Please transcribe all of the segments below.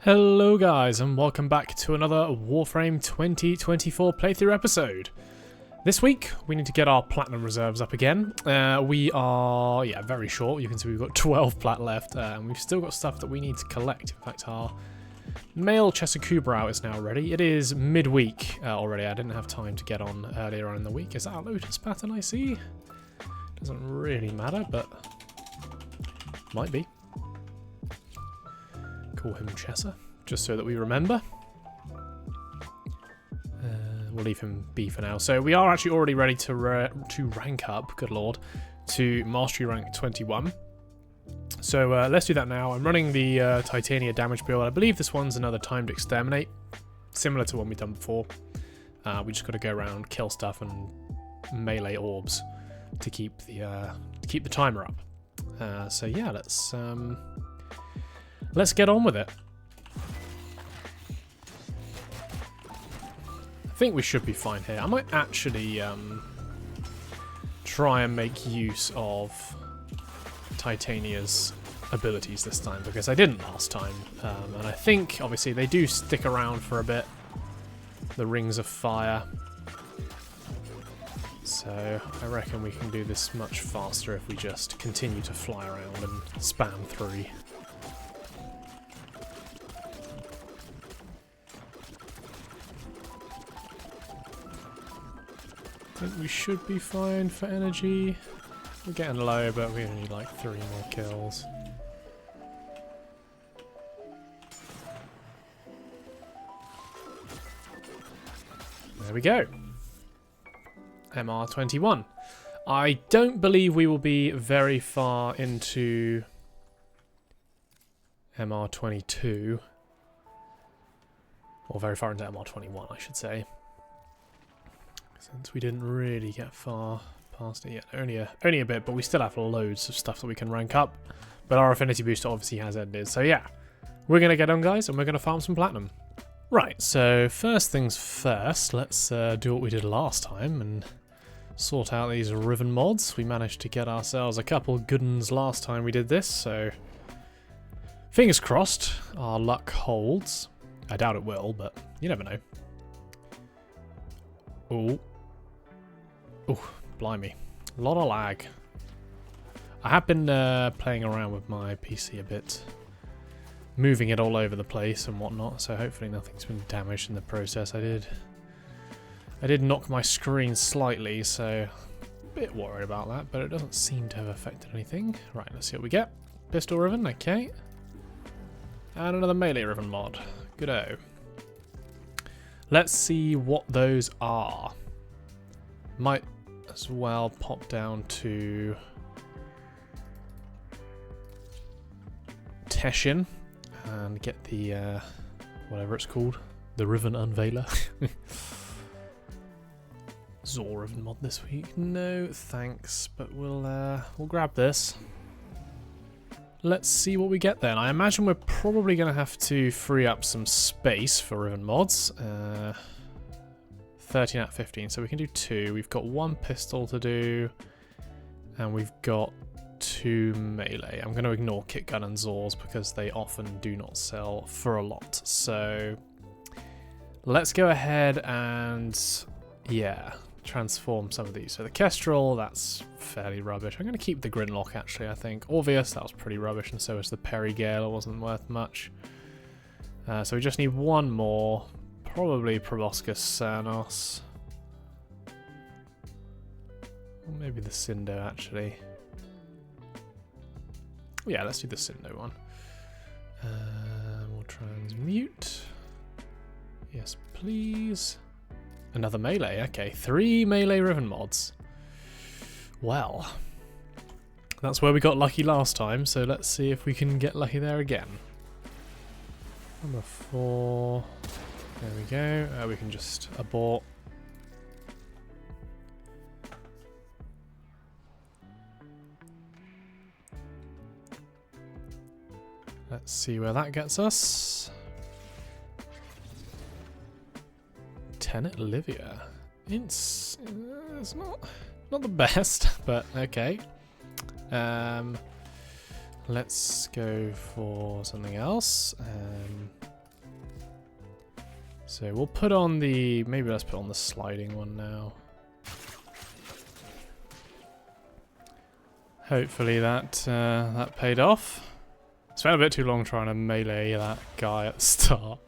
Hello guys and welcome back to another Warframe 2024 playthrough episode. This week we need to get our platinum reserves up again. We are, very short. You can see we've got 12 plat left and we've still got stuff that we need to collect. In fact, our male Chesakubrau is now ready. It is midweek already. I didn't have time to get on earlier on in the week. Is that a lotus pattern I see? Doesn't really matter, but might be. Call him Chesa, just so that we remember. We'll leave him be for now. So we are actually already ready to rank up, good lord, to Mastery rank 21. So let's do that now. I'm running the Titania damage build. I believe this one's another timed exterminate, similar to one we've done before. We just got to go around, kill stuff, and melee orbs to keep the timer up. So yeah, let's get on with it. I think we should be fine here. I might actually try and make use of Titania's abilities this time, because I didn't last time. And I think, obviously, they do stick around for a bit. The Rings of Fire. So I reckon we can do this much faster if we just continue to fly around and spam 3. I think we should be fine for energy. We're getting low, but we only need like 3 more kills. There we go. MR21. I don't believe we will be very far into MR22. Or very far into MR21, I should say. Since we didn't really get far past it yet. Only a bit, but we still have loads of stuff that we can rank up. But our affinity booster obviously has ended. So yeah, we're going to get on, guys, and we're going to farm some platinum. Right, so first things first, let's do what we did last time and sort out these Riven mods. We managed to get ourselves a couple good ones last time we did this, so fingers crossed our luck holds. I doubt it will, but you never know. Oh, blimey. A lot of lag. I have been playing around with my PC a bit, moving it all over the place and whatnot, so hopefully nothing's been damaged in the process. I did knock my screen slightly, so a bit worried about that, but it doesn't seem to have affected anything. Right, let's see what we get. Pistol Riven, okay. And another melee Riven mod. Good-o. Let's see what those are. Might as well pop down to Teshin and get the whatever it's called, the Riven Unveiler. Zor Riven mod this week. No thanks, but we'll grab this. Let's see what we get then. I imagine we're probably going to have to free up some space for Riven mods. 13 out of 15, so we can do 2. We've got 1 pistol to do, and we've got 2 melee. I'm going to ignore Kit Gun and Zors because they often do not sell for a lot. So let's go ahead and, transform some of these. So the Kestrel, that's fairly rubbish. I'm going to keep the Grinlock, actually, I think. Orvius, that was pretty rubbish, and so was the Perigale. It wasn't worth much. So we just need 1 more. Probably Proboscis Cernos. Or maybe the Cindo, actually. Yeah, let's do the Cindo one. We'll transmute. Yes, please. Another melee, okay. 3 melee Riven mods. Well, that's where we got lucky last time, so let's see if we can get lucky there again. Number 4. There we go. We can just abort. Let's see where that gets us. Tenet Livia. It's not the best, but okay. Let's go for something else. So we'll put on the, maybe let's put on the sliding one now. Hopefully that that paid off. Spent a bit too long trying to melee that guy at the start.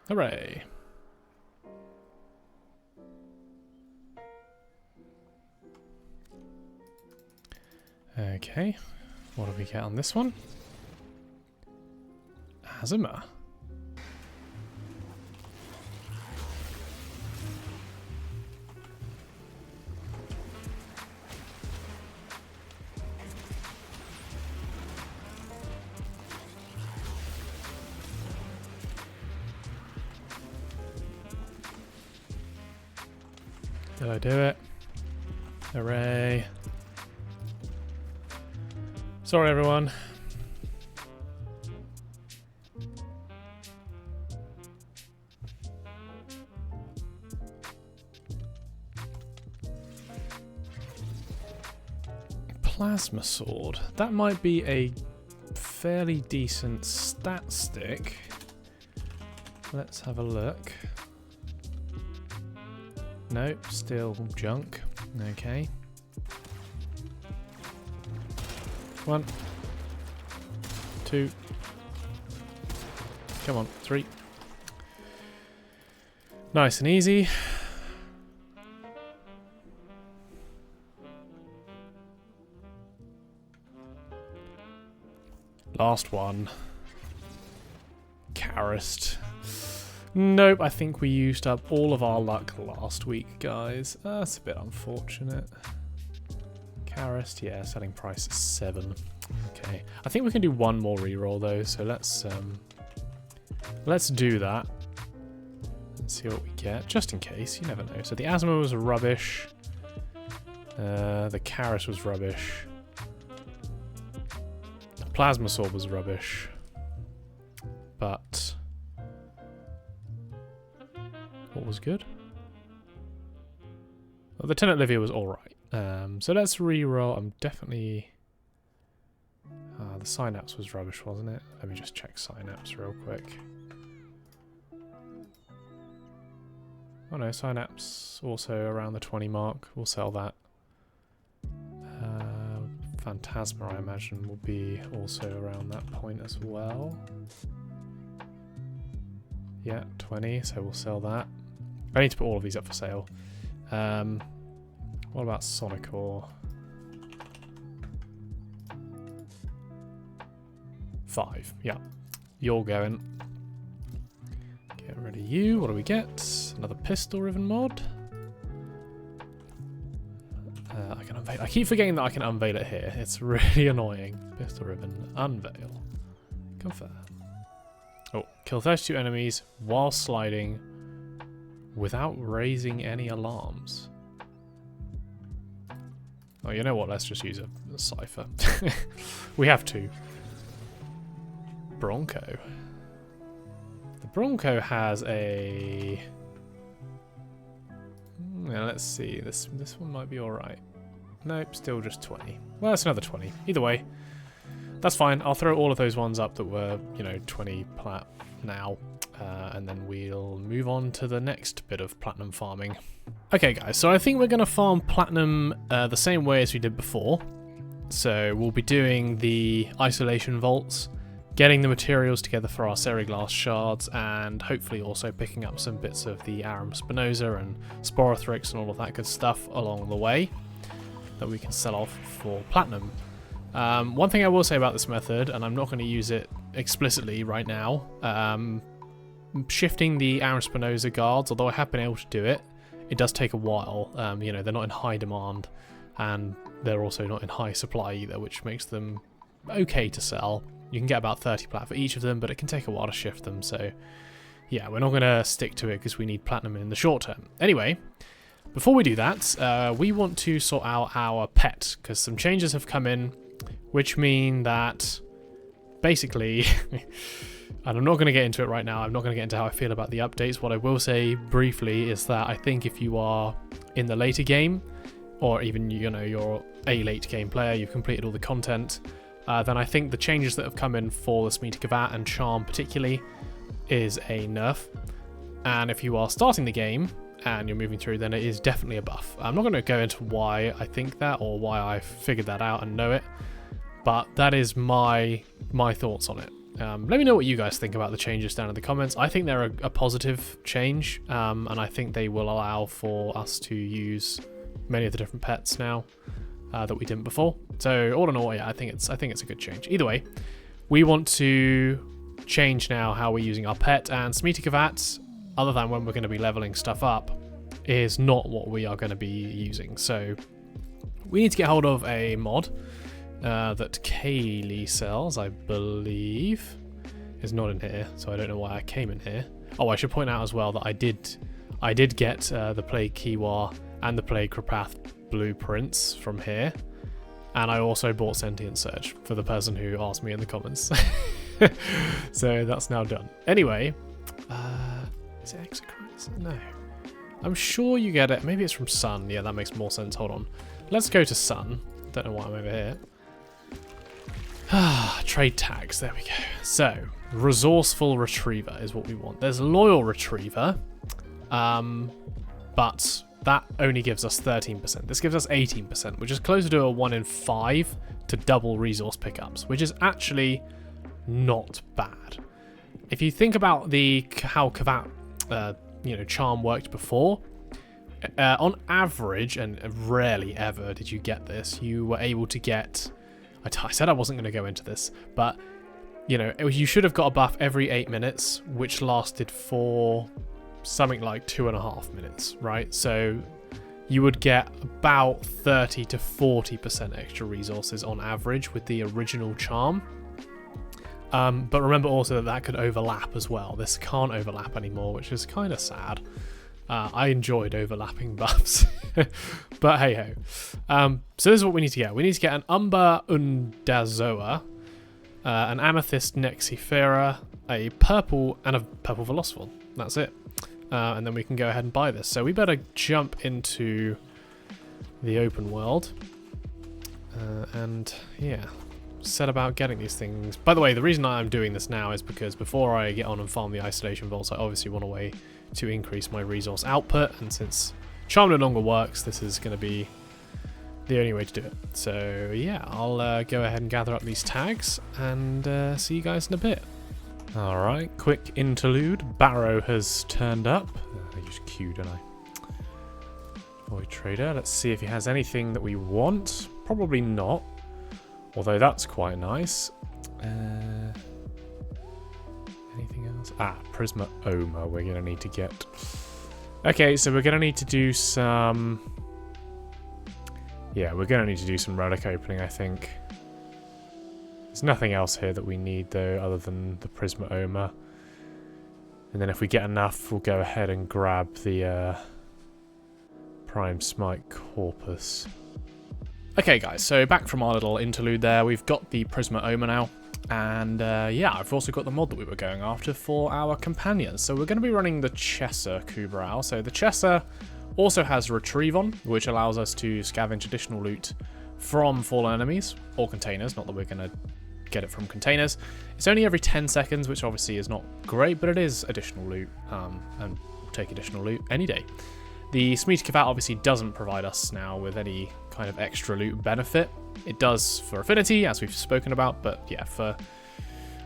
Hooray. Okay, what do we get on this one? Azuma. Did I do it? Hooray. Sorry, everyone. Plasma sword. That might be a fairly decent stat stick. Let's have a look. Nope, still junk. Okay. 1, 2. Come on, 3. Nice and easy. Last one. Karist. Nope, I think we used up all of our luck last week, guys. That's a bit unfortunate. Karist, yeah, selling price is 7. Okay, I think we can do one more reroll though, so let's do that. Let's see what we get, just in case, you never know. So the Azuma was rubbish. The Karist was rubbish. The Plasma Sword was rubbish. But what was good? Well, the Tenet Livia was alright. So let's re-roll. I'm definitely... the Synapse was rubbish, wasn't it? Let me just check Synapse real quick. Oh no, Synapse also around the 20 mark. We'll sell that. Phantasma, I imagine, will be also around that point as well. Yeah, 20, so we'll sell that. I need to put all of these up for sale. What about Sonicor? 5, yeah. You're going. Get rid of you. What do we get? Another pistol riven mod. I can unveil. I keep forgetting that I can unveil it here. It's really annoying. Pistol riven. Unveil. Confirm. Oh, kill 32 enemies while sliding without raising any alarms. Oh, you know what? Let's just use a cipher. We have to. Bronco. The Bronco has a... Yeah, let's see. This one might be alright. Nope, still just 20. Well, that's another 20. Either way, that's fine. I'll throw all of those ones up that were, you know, 20 plat now. And then we'll move on to the next bit of platinum farming. Okay, guys, so I think we're going to farm platinum the same way as we did before. So we'll be doing the isolation vaults, getting the materials together for our Seriglass shards, and hopefully also picking up some bits of the Arum Spinoza and Sporothrix and all of that good stuff along the way that we can sell off for platinum. One thing I will say about this method, and I'm not going to use it explicitly right now, shifting the Arum Spinoza guards, although I have been able to do it, it does take a while. You know, they're not in high demand, and they're also not in high supply either, which makes them okay to sell. You can get about 30 plat for each of them, but it can take a while to shift them, so yeah, we're not going to stick to it because we need platinum in the short term. Anyway, before we do that, we want to sort out our pet, because some changes have come in, which mean that basically... And I'm not going to get into it right now. I'm not going to get into how I feel about the updates. What I will say briefly is that I think if you are in the later game, or even, you know, you're a late game player, you've completed all the content, then I think the changes that have come in for the Smeeta Kavat and Charm particularly is a nerf. And if you are starting the game and you're moving through, then it is definitely a buff. I'm not going to go into why I think that or why I figured that out and know it, but that is my thoughts on it. Let me know what you guys think about the changes down in the comments. I think they're a positive change, and I think they will allow for us to use many of the different pets now that we didn't before. So all in all, yeah, I think it's a good change. Either way, we want to change now how we're using our pet, and Smeeta Kavat, other than when we're going to be leveling stuff up, is not what we are going to be using. So we need to get hold of a mod that Kaylee sells, I believe, is not in here, so I don't know why I came in here. Oh, I should point out as well that I did get the Plague Kiwa and the Plague Krapath blueprints from here, and I also bought Sentient Surge for the person who asked me in the comments. So that's now done. Anyway, is it Exocrites? No. I'm sure you get it. Maybe it's from Sun. Yeah, that makes more sense. Hold on. Let's go to Sun. Don't know why I'm over here. Trade tags, there we go. So, Resourceful Retriever is what we want. There's Loyal Retriever, but that only gives us 13%. This gives us 18%, which is closer to a 1 in 5 to double resource pickups, which is actually not bad. If you think about how Kavat, Charm worked before, on average, and rarely ever did you get this, you were able to get... I said I wasn't going to go into this, but, you should have got a buff every 8 minutes, which lasted for something like 2.5 minutes, right? So you would get about 30 to 40% extra resources on average with the original Charm. But remember also that could overlap as well. This can't overlap anymore, which is kind of sad. I enjoyed overlapping buffs, but hey ho. So this is what we need to get. We need to get an Umber Undazoa, an Amethyst Nexifera, a purple Velociful. That's it. And then we can go ahead and buy this. So we better jump into the open world. And yeah, set about getting these things. By the way, the reason I'm doing this now is because before I get on and farm the Isolation Vaults, I obviously want a way to increase my resource output, and since Charm no longer works, this is going to be the only way to do it. So yeah, I'll go ahead and gather up these tags and see you guys in a bit. Alright, quick interlude. Baro has turned up. I used Q, don't I? Void Trader. Let's see if he has anything that we want. Probably not, although that's quite nice. Anything else? Prisma Oma we're going to need to get. Okay, so we're going to need to do some... Yeah, we're going to need to do some relic opening, I think. There's nothing else here that we need, though, other than the Prisma Oma. And then if we get enough, we'll go ahead and grab the Prime Smite Corpus. Okay, guys, so back from our little interlude there. We've got the Prisma Oma now. And yeah, I've also got the mod that we were going after for our companions. So we're going to be running the Chesser Kubrao. So the Chesser also has Retrieve on, which allows us to scavenge additional loot from fallen enemies or containers. Not that we're going to get it from containers. It's only every 10 seconds, which obviously is not great, but it is additional loot, and we'll take additional loot any day. The Smeeta Kavat obviously doesn't provide us now with any kind of extra loot benefit. It does for affinity, as we've spoken about, but yeah, for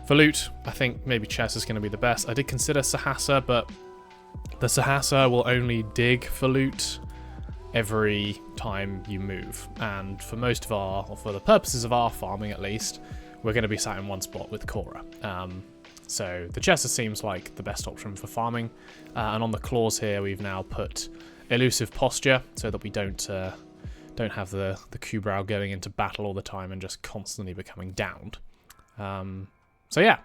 loot, I think maybe Chess is going to be the best. I did consider Sahasa, but the Sahasa will only dig for loot every time you move, and for most of our, or for the purposes of our farming at least, we're going to be sat in one spot with Cora. So the Chesser seems like the best option for farming, and on the claws here we've now put Elusive Posture so that we don't have the Kubrao going into battle all the time and just constantly becoming downed. So yeah,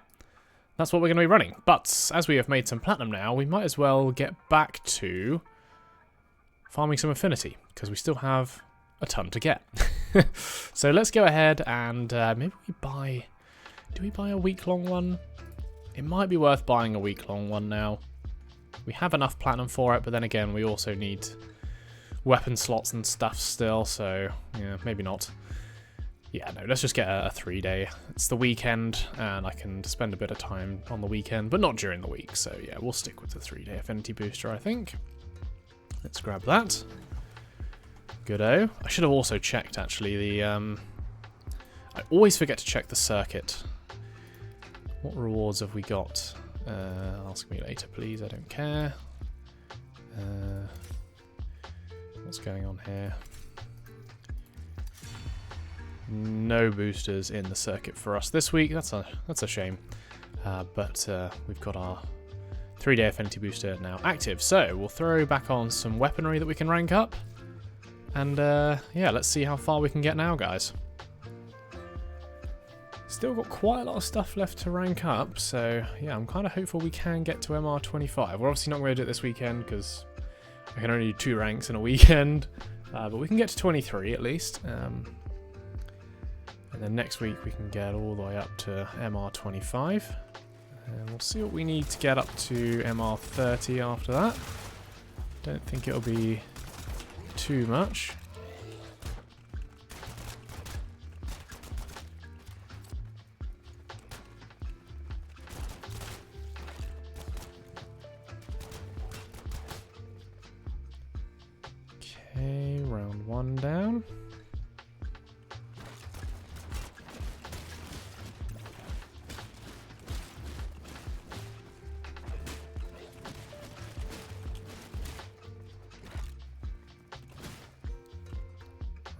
that's what we're going to be running. But as we have made some platinum now, we might as well get back to farming some affinity, because we still have a ton to get. So let's go ahead and maybe we buy... Do we buy a week-long one? It might be worth buying a week-long one now. We have enough platinum for it, but then again, we also need weapon slots and stuff still, so yeah, maybe not. yeah, no, let's just get a 3-day. It's the weekend, and I can spend a bit of time on the weekend, but not during the week. So yeah, we'll stick with the 3-day affinity booster, I think. Let's grab that. Good-o. I should have also checked, actually, the... I always forget to check the circuit. What rewards have we got? Ask me later, please. I don't care. What's going on here? No boosters in the circuit for us this week. That's a shame. But we've got our 3-day affinity booster now active. So we'll throw back on some weaponry that we can rank up. And yeah, let's see how far we can get now, guys. Still got quite a lot of stuff left to rank up, so yeah, I'm kind of hopeful we can get to MR25. We're obviously not going to do it this weekend because I can only do 2 ranks in a weekend, but we can get to 23 at least. And then next week we can get all the way up to MR25. And we'll see what we need to get up to MR30 after that. Don't think it'll be too much. Okay, round 1 down.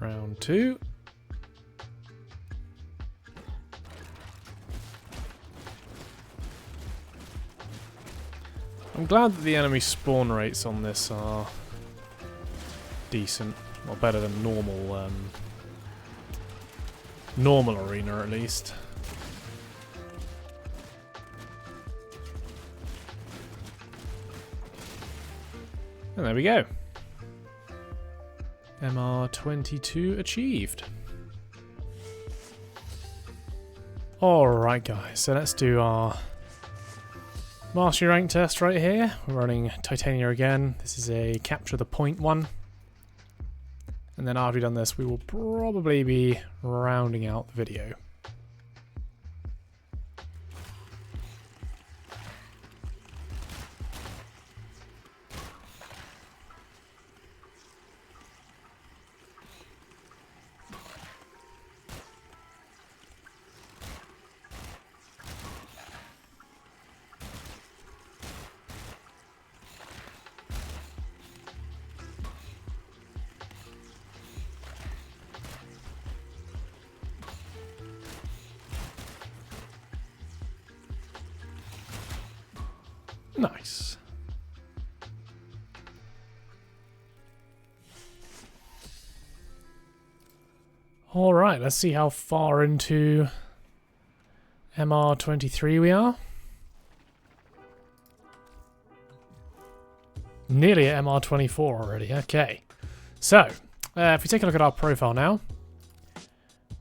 Round 2. I'm glad that the enemy spawn rates on this are decent, or better than normal normal arena at least. And there we go. MR22 achieved. Alright guys, so let's do our mastery rank test right here. We're running Titania again. This is a capture the point one. And then after we've done this, we will probably be rounding out the video. Nice. All right, let's see how far into MR23 we are. Nearly at MR24 already. Okay. So, if we take a look at our profile now,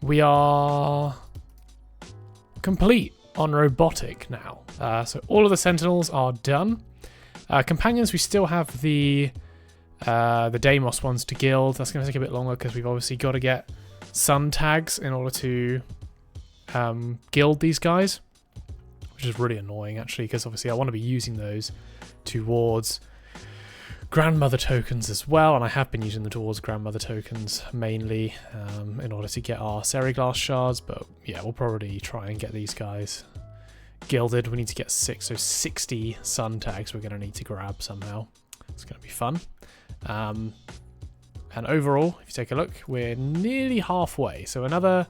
we are complete on robotic now. So all of the sentinels are done. Companions, we still have the Deimos ones to guild. That's going to take a bit longer because we've obviously got to get sun tags in order to guild these guys, which is really annoying actually, because obviously I want to be using those towards grandmother tokens as well, and I have been using them towards grandmother tokens mainly in order to get our Seriglass shards, but yeah, we'll probably try and get these guys gilded. We need to get 6, so 60 sun tags we're going to need to grab somehow. It's going to be fun. And overall, if you take a look, we're nearly halfway, so another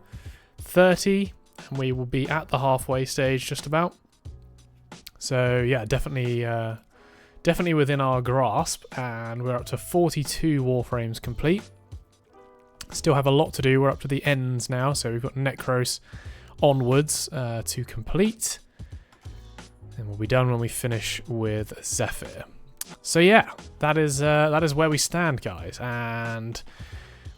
30 and we will be at the halfway stage just about. So yeah, definitely within our grasp, and we're up to 42 Warframes complete. Still have a lot to do. We're up to the ends now, so we've got Necros onwards to complete. And we'll be done when we finish with Zephyr. So yeah, that is where we stand, guys. And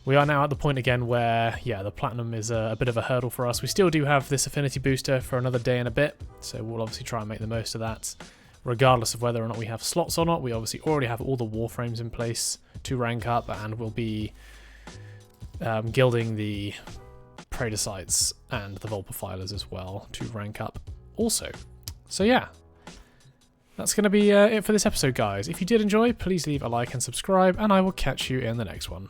we are now at the point again where, yeah, the platinum is a bit of a hurdle for us. We still do have this affinity booster for another day and a bit, so we'll obviously try and make the most of that. Regardless of whether or not we have slots or not, we obviously already have all the Warframes in place to rank up, and we'll be gilding the Praetorsites and the Volpifilers as well to rank up also. So yeah, that's going to be it for this episode, guys. If you did enjoy, please leave a like and subscribe, and I will catch you in the next one.